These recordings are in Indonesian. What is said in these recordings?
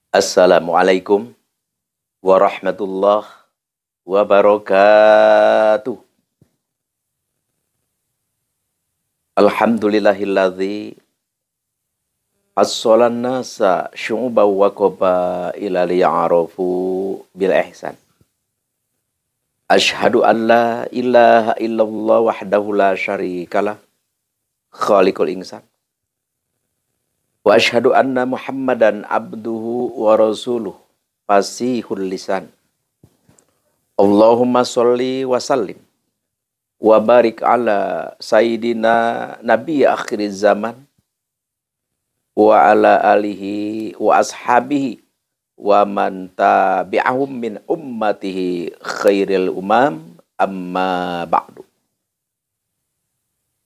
Assalamualaikum warahmatullahi wabarakatuh. Alhamdulillahilladzi as-solan nasa syu'ubaw wa qabaila liya'arafu bil ihsan. Ashhadu an la ilaha illallah wahdahu la syarikalah khaliqul insan. Wa ashhadu anna Muhammadan abduhu wa rasuluh fasihul lisan. Allahumma sholli wa sallim wa barik ala sayyidina nabi akhir zaman wa ala alihi wa ashabihi wa man tabi'ahum min ummatihi khairil umam amma ba'du.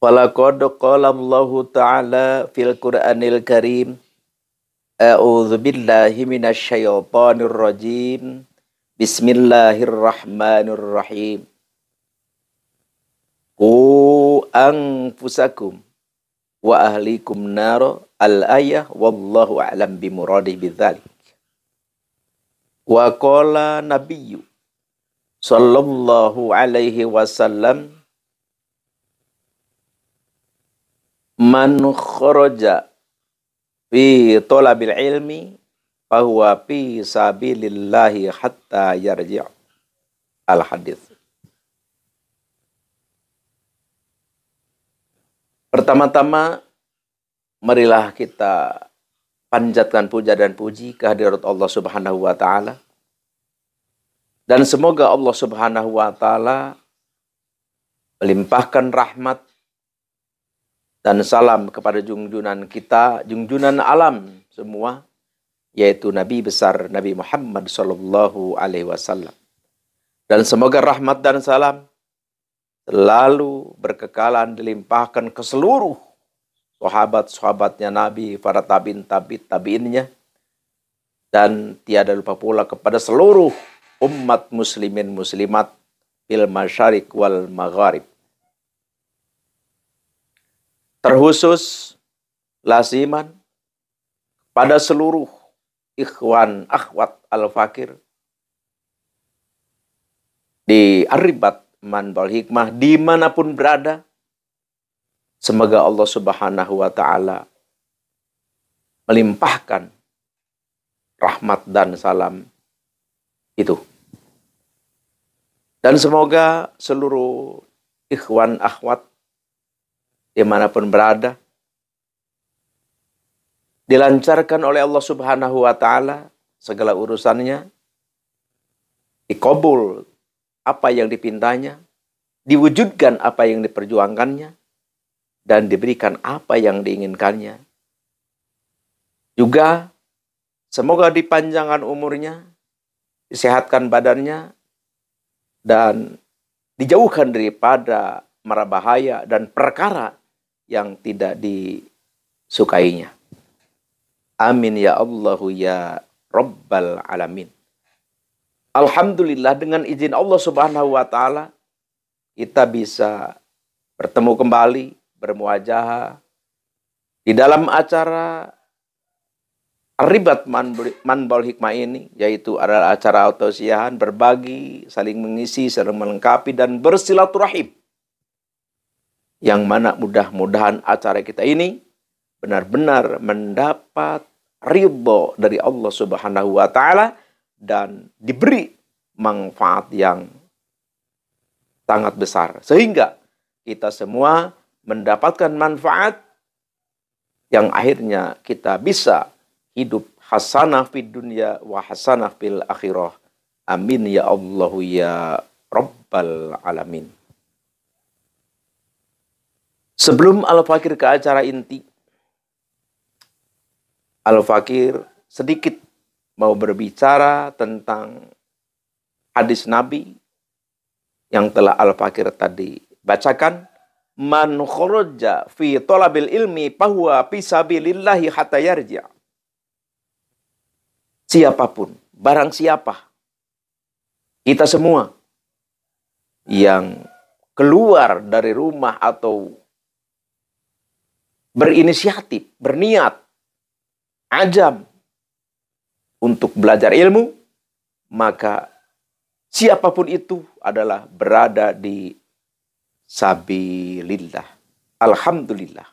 Walaqad qala Allahu ta'ala fil Qur'anil Karim, a'udzu billahi minasy syaithanir rajim. Bismillahirrahmanirrahim. Qu anfusakum wa ahlikum nar al-ayah wallahu a'lam bimuradih bidzalik. Wa qala nabiyyu sallallahu alaihi wasallam, man kharaja fi thalabil ilmi fahuwa fi sabilillahi hatta yarji'. Al-hadits. Pertama-tama, marilah kita panjatkan puja dan puji kehadirat Allah Subhanahu wa taala. Dan semoga Allah Subhanahu wa taala melimpahkan rahmat dan salam kepada junjunan kita, junjunan alam semua, yaitu Nabi besar Nabi Muhammad sallallahu alaihi wasallam. Dan semoga rahmat dan salam selalu berkekalan dilimpahkan ke seluruh sahabat-sahabatnya Nabi, para tabi'innya, dan tiada lupa pula kepada seluruh umat muslimin muslimat fil masyariq wal magharib. Terkhusus lasiman pada seluruh ikhwan akhwat al-fakir di Aribat Manbal Hikmah dimanapun berada. Semoga Allah Subhanahu wa ta'ala melimpahkan rahmat dan salam itu. Dan semoga seluruh ikhwan akhwat dimanapun berada dilancarkan oleh Allah Subhanahu wa ta'ala segala urusannya, dikabul apa yang dipintanya, diwujudkan apa yang diperjuangkannya, dan diberikan apa yang diinginkannya. Juga semoga dipanjangkan umurnya, disehatkan badannya, dan dijauhkan daripada mara bahaya dan perkara yang tidak disukainya. Amin ya Allahu ya Rabbal Alamin. Alhamdulillah, dengan izin Allah Subhanahu wa ta'ala kita bisa bertemu kembali, bermuajahah di dalam acara Aribat Manbal Hikmah ini, yaitu adalah acara autosiahan, berbagi, saling mengisi, saling melengkapi, dan bersilaturahim. Yang mana mudah-mudahan acara kita ini benar-benar mendapat ridho dari Allah Subhanahu wa ta'ala dan diberi manfaat yang sangat besar. Sehingga kita semua mendapatkan manfaat yang akhirnya kita bisa hidup hasanah fid dunya wa hasanah fil akhirah. Amin ya Allahu ya Rabbal Alamin. Sebelum Al-Fakir ke acara inti, Al-Fakir sedikit mau berbicara tentang hadis Nabi yang telah Al-Fakir tadi bacakan. Man kharaja fi thalabil ilmi fahuwa fi sabilillahi hatta yarji'. Siapapun, barang siapa, kita semua yang keluar dari rumah atau berinisiatif, berniat, azam untuk belajar ilmu, maka siapapun itu adalah berada di sabilillah. Alhamdulillah.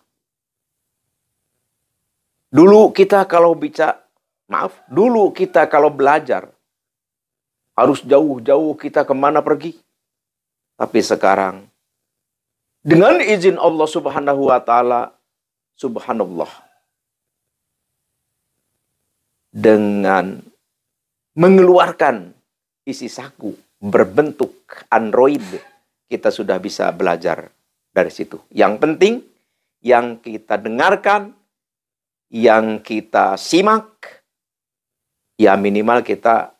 Dulu kita kalau belajar, harus jauh-jauh kita kemana pergi. Tapi sekarang, dengan izin Allah Subhanahu wa Ta'ala, subhanallah, dengan mengeluarkan isi saku berbentuk Android, kita sudah bisa belajar dari situ. Yang penting, yang kita dengarkan, yang kita simak, ya minimal kita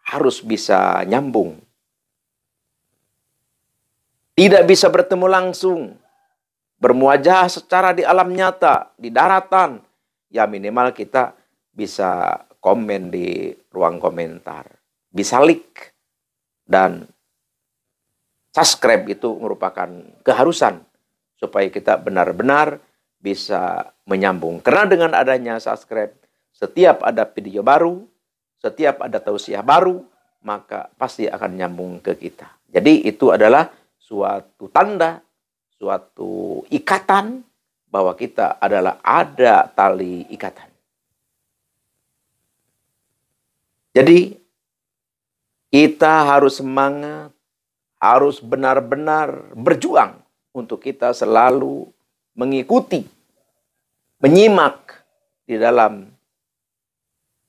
harus bisa nyambung. Tidak bisa bertemu langsung, bermuajah secara di alam nyata, di daratan, ya minimal kita bisa komen di ruang komentar, bisa like, dan subscribe itu merupakan keharusan supaya kita benar-benar bisa menyambung. Karena dengan adanya subscribe, setiap ada video baru, setiap ada tausiah baru, maka pasti akan nyambung ke kita. Jadi itu adalah suatu tanda, suatu ikatan bahwa kita adalah ada tali ikatan. Jadi kita harus semangat, harus benar-benar berjuang untuk kita selalu mengikuti, menyimak di dalam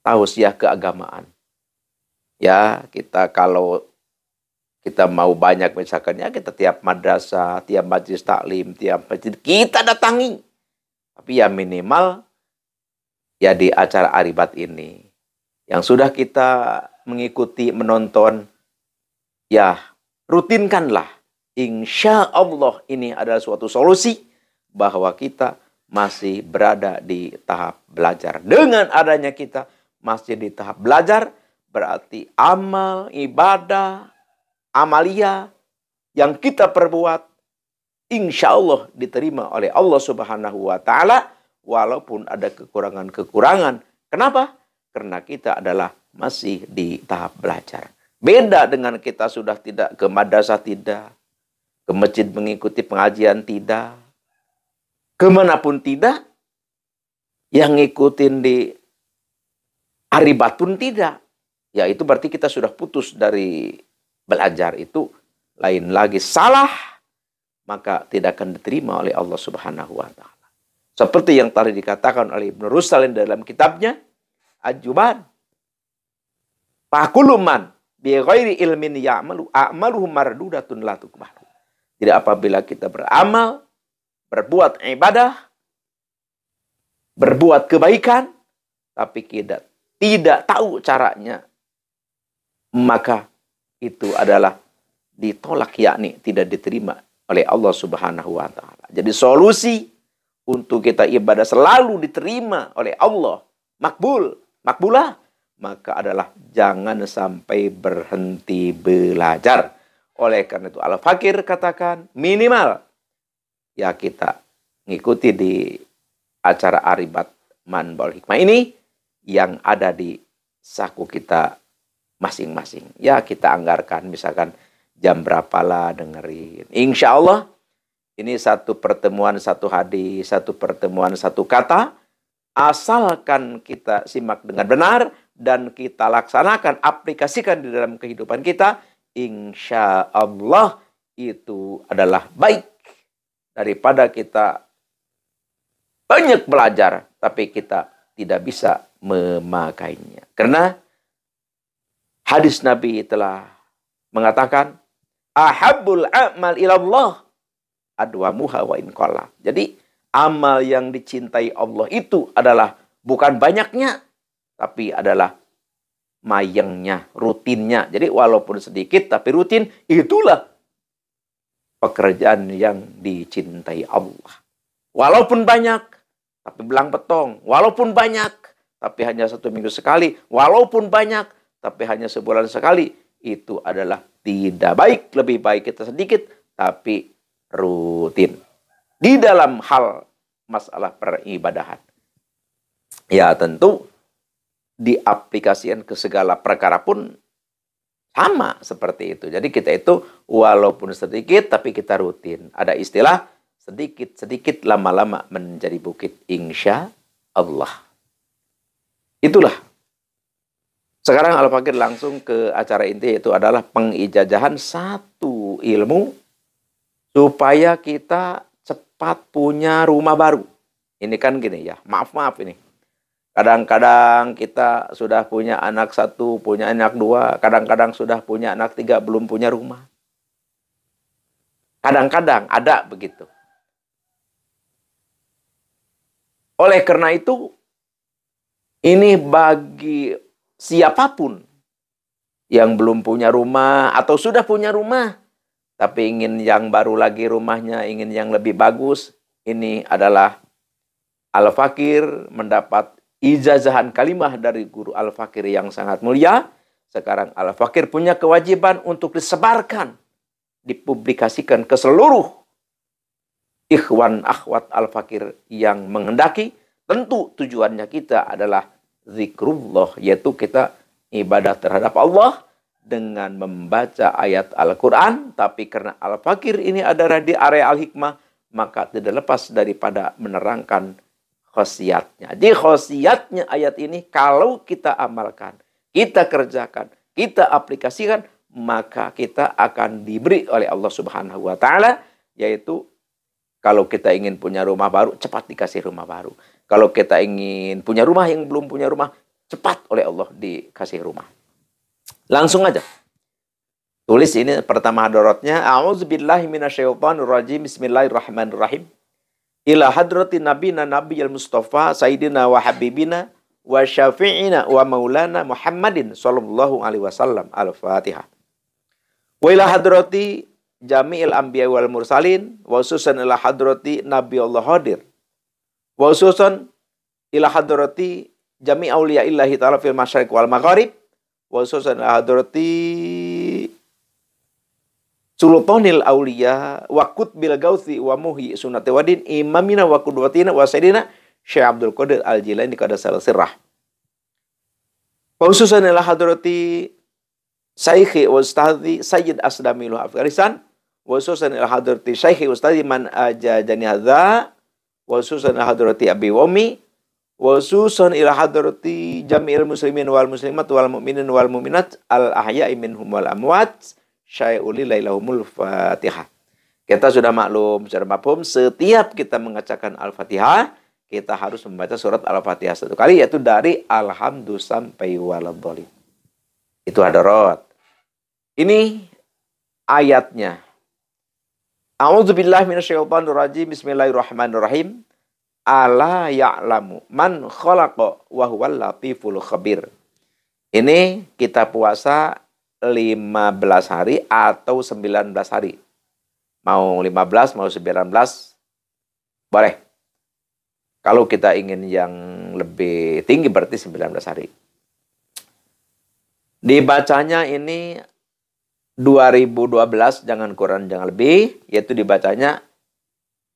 tausiah keagamaan. Ya, kita kalau kita mau banyak misalkan, ya kita tiap madrasah, tiap majelis taklim, tiap masjid kita datangi. Tapi ya minimal ya di acara Aribat ini yang sudah kita mengikuti, menonton, ya rutinkanlah. Insya Allah ini adalah suatu solusi bahwa kita masih berada di tahap belajar. Dengan adanya kita masih di tahap belajar, berarti amal, ibadah, amalia yang kita perbuat, insya Allah diterima oleh Allah Subhanahu wa Ta'ala, walaupun ada kekurangan-kekurangan. Kenapa? Karena kita adalah masih di tahap belajar. Beda dengan kita sudah tidak ke madrasah, tidak ke masjid mengikuti pengajian, tidak kemanapun tidak, yang ngikutin di Aribatun tidak. Ya itu berarti kita sudah putus dari belajar. Itu lain lagi, salah, maka tidak akan diterima oleh Allah Subhanahu wa Ta'ala. Seperti yang tadi dikatakan oleh Ibnu Rustalin dalam kitabnya Ajuban, fakuluman bi ghairi ilmin ya'malu a'maluhum mardudatun la tuqbalu. Jadi apabila kita beramal, berbuat ibadah, berbuat kebaikan, tapi kita tidak tahu caranya, maka itu adalah ditolak, yakni tidak diterima oleh Allah Subhanahu wa Ta'ala. Jadi solusi untuk kita ibadah selalu diterima oleh Allah, makbulah, maka adalah jangan sampai berhenti belajar. Oleh karena itu Al-Fakir katakan minimal ya kita ngikuti di acara Aribat Manbaul Hikmah ini yang ada di saku kita masing-masing. Ya kita anggarkan misalkan jam berapalah dengerin. Insya Allah ini satu pertemuan, satu hadis, satu pertemuan, satu kata. Asalkan kita simak dengan benar dan kita laksanakan, aplikasikan di dalam kehidupan kita, insya Allah itu adalah baik daripada kita banyak belajar tapi kita tidak bisa memakainya. Karena hadis Nabi telah mengatakan, ahabbul a'mal ilallah adwamuha wa in qalla. Jadi amal yang dicintai Allah itu adalah bukan banyaknya, tapi adalah mayangnya, rutinnya. Jadi walaupun sedikit tapi rutin, itulah pekerjaan yang dicintai Allah. Walaupun banyak, tapi belang betong. Walaupun banyak, tapi hanya 1 minggu sekali. Walaupun banyak, tapi hanya sebulan sekali. Itu adalah tidak baik. Lebih baik kita sedikit, tapi rutin. Di dalam hal masalah peribadahan. Ya tentu diaplikasikan ke segala perkara pun sama seperti itu. Jadi kita itu walaupun sedikit tapi kita rutin. Ada istilah sedikit-sedikit lama-lama menjadi bukit. Insya Allah. Itulah. Sekarang Al-Fakir langsung ke acara inti, yaitu adalah pengijazahan satu ilmu supaya kita cepat punya rumah baru. Ini kan gini ya, maaf ini. Kadang-kadang kita sudah punya anak satu, punya anak dua, kadang-kadang sudah punya anak tiga, belum punya rumah. Kadang-kadang ada begitu. Oleh karena itu, ini bagi siapapun yang belum punya rumah atau sudah punya rumah, tapi ingin yang baru lagi rumahnya, ingin yang lebih bagus, ini adalah Al-Fakir mendapat ijazahan kalimah dari guru Al-Fakir yang sangat mulia. Sekarang Al-Fakir punya kewajiban untuk disebarkan, dipublikasikan ke seluruh ikhwan akhwat Al-Fakir yang menghendaki. Tentu tujuannya kita adalah zikrullah, yaitu kita ibadah terhadap Allah dengan membaca ayat Al-Quran. Tapi karena Al-Fakir ini adalah di area Al-Hikmah, maka tidak lepas daripada menerangkan khasiatnya. Jadi khasiatnya ayat ini kalau kita amalkan, kita kerjakan, kita aplikasikan, maka kita akan diberi oleh Allah Subhanahu wa taala, yaitu kalau kita ingin punya rumah baru, cepat dikasih rumah baru. Kalau kita ingin punya rumah yang belum punya rumah, cepat oleh Allah dikasih rumah. Langsung aja. Tulis ini pertama hadaratnya. A'udzubillahi minasyaitonirrajim. Bismillahirrahmanirrahim. Ila hadratin nabina nabiyil mustafa sayyidina wa habibina wa syafi'ina wa maulana Muhammadin sallallahu alaihi wasallam. Al-Fatihah. Wa ila hadrati jami'il anbiya wal mursalin wa khususan ila hadrati nabiyullah hadir. Wa khususan ila hadrati jami' auliya illahi ta'ala fil masyariq wal magharib wa khususan ila hadrati sultanil auliya wa qutbil gauthi wa muhyi sunnati wadin imamina wa qudwatina wa sayyidina Syekh Abdul Qadir Al-Jilani qadasal sirrah. Wa khususan ila hadrati Syekhi wa Ustadhi Sayyid Asdamil Afghanistan wa khususan ila hadrati Syekhi Ustadhi man ajajani hadza wa khususan ila hadrati Abi Wami wa khususan ila hadrati jami'il muslimin wal muslimat wal mu'minin wal mu'minat al ahya'i minhum wal amwat syai'uli lailahumul Fatihah. Kita sudah maklum secara mafhum, setiap kita mengacakan Al-Fatihah, kita harus membaca surat Al-Fatihah satu kali, yaitu dari Alhamdu sampai waladhdallin. Itu hadarat. Ini ayatnya. A'udzubillahi minasyaitonirrajim. Bismillahirrahmanirrahim. Ala ya'lamu man khalaqa wa huwal latiful khabir. Ini kita puasa 15 hari atau 19 hari. Mau 15, mau 19, boleh. Kalau kita ingin yang lebih tinggi berarti 19 hari. Dibacanya ini 2012, jangan kurang, jangan lebih. Yaitu dibacanya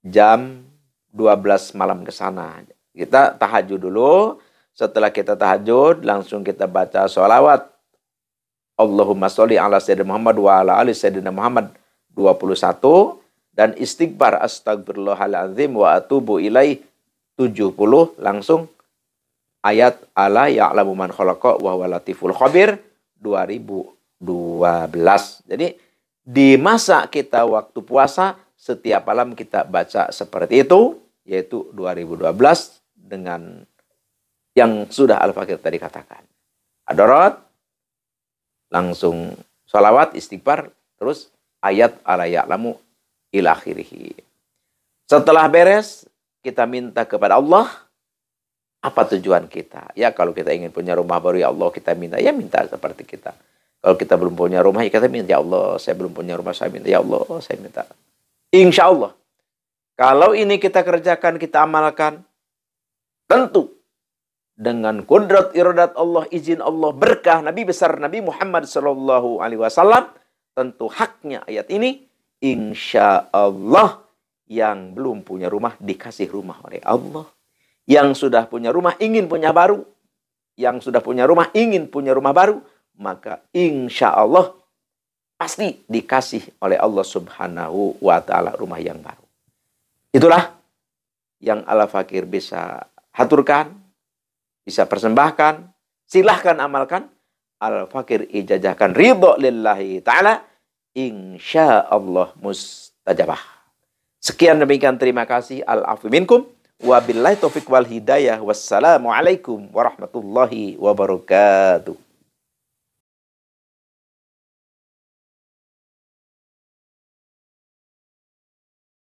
jam 12 malam ke sana. Kita tahajud dulu. Setelah kita tahajud, langsung kita baca sholawat. Allahumma sholli ala Sayyidina Muhammad wa ala ali Sayyidina Muhammad 21. Dan istighfar astagfirullahaladzim wa atubu ilaih 70. Langsung ayat ala ya'lamu man khalaqa wa huwa latiful khabir 2012. Jadi di masa kita waktu puasa, setiap malam kita baca seperti itu, yaitu 2012 dengan yang sudah Al-Fakir tadi katakan. Hadarat, langsung sholawat, istighfar, terus ayat ala ya'lamu ila akhirih. Setelah beres, kita minta kepada Allah, apa tujuan kita? Ya kalau kita ingin punya rumah baru, ya Allah kita minta, ya minta seperti kita. Kalau kita belum punya rumah, ya kita minta, ya Allah saya belum punya rumah, saya minta, ya Allah saya minta. Insya Allah, kalau ini kita kerjakan, kita amalkan, tentu dengan kudrat iradat Allah, izin Allah, berkah Nabi besar Nabi Muhammad Sallallahu Alaihi Wasallam, tentu haknya ayat ini, insya Allah yang belum punya rumah dikasih rumah oleh Allah. Yang sudah punya rumah ingin punya baru, yang sudah punya rumah ingin punya rumah baru, maka insya Allah pasti dikasih oleh Allah Subhanahu wa Ta'ala rumah yang baru. Itulah yang Al-Fakir bisa haturkan, bisa persembahkan, silahkan amalkan. Al-Fakir ijazahkan ridho lillahi ta'ala, insya Allah mustajabah. Sekian demikian, terima kasih. Al-afu minkum. Wabillahi taufiq wal hidayah. Wassalamualaikum warahmatullahi wabarakatuh.